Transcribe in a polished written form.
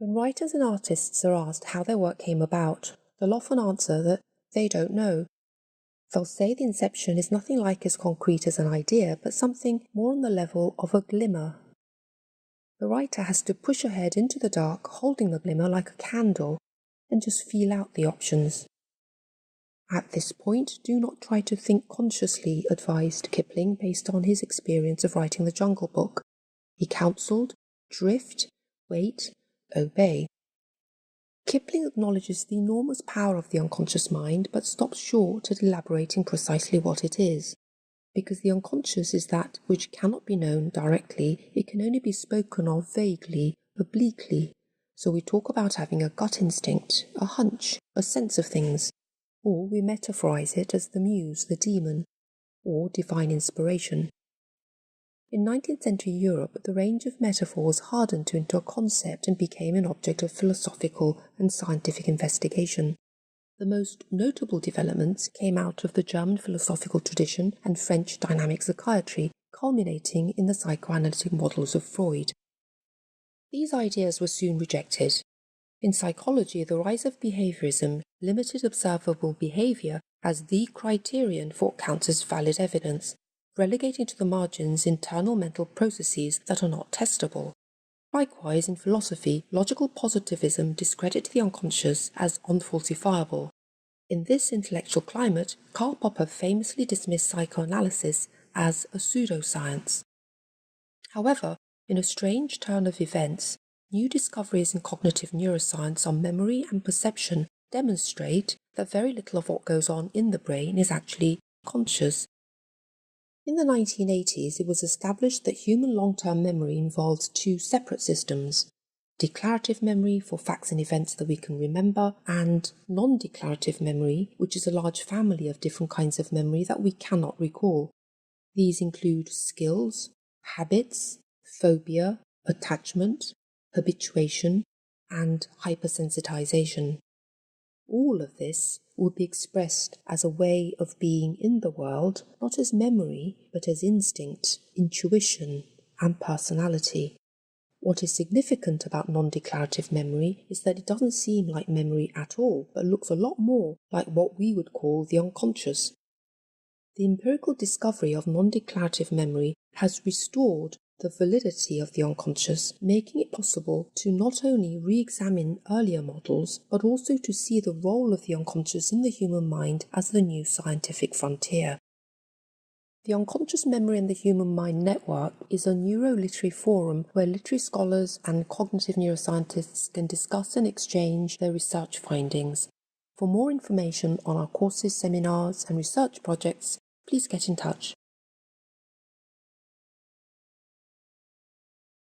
When writers and artists are asked how their work came about, they'll often answer that they don't know. They'll say the inception is nothing like as concrete as an idea, but something more on the level of a glimmer. The writer has to push ahead into the dark, holding the glimmer like a candle, and just feel out the options. At this point, do not try to think consciously, advised Kipling based on his experience of writing the Jungle Book. He counselled, drift, wait, obey. Kipling acknowledges the enormous power of the unconscious mind, but stops short at elaborating precisely what it is. Because the unconscious is that which cannot be known directly, it can only be spoken of vaguely, obliquely. So we talk about having a gut instinct, a hunch, a sense of things, or we metaphorize it as the muse, the demon, or divine inspiration. In 19th century Europe, the range of metaphors hardened into a concept and became an object of philosophical and scientific investigation. The most notable developments came out of the German philosophical tradition and French dynamic psychiatry, culminating in the psychoanalytic models of Freud. These ideas were soon rejected. In psychology, the rise of behaviorism limited observable behavior as the criterion for what counts as valid evidence, relegating to the margins internal mental processes that are not testable. Likewise, in philosophy, logical positivism discredits the unconscious as unfalsifiable. In this intellectual climate, Karl Popper famously dismissed psychoanalysis as a pseudoscience. However, in a strange turn of events, new discoveries in cognitive neuroscience on memory and perception demonstrate that very little of what goes on in the brain is actually conscious. In the 1980s, it was established that human long-term memory involves two separate systems: declarative memory for facts and events that we can remember, and non-declarative memory, which is a large family of different kinds of memory that we cannot recall. These include skills, habits, phobia, attachment, habituation, and hypersensitization. All of this would be expressed as a way of being in the world, not as memory, but as instinct, intuition, and personality. What is significant about non-declarative memory is that it doesn't seem like memory at all, but looks a lot more like what we would call the unconscious. The empirical discovery of non-declarative memory has restored the validity of the unconscious, making it possible to not only re-examine earlier models, but also to see the role of the unconscious in the human mind as the new scientific frontier. The Unconscious Memory and the Human Mind Network is a neuroliterary forum where literary scholars and cognitive neuroscientists can discuss and exchange their research findings. For more information on our courses, seminars, and research projects, please get in touch.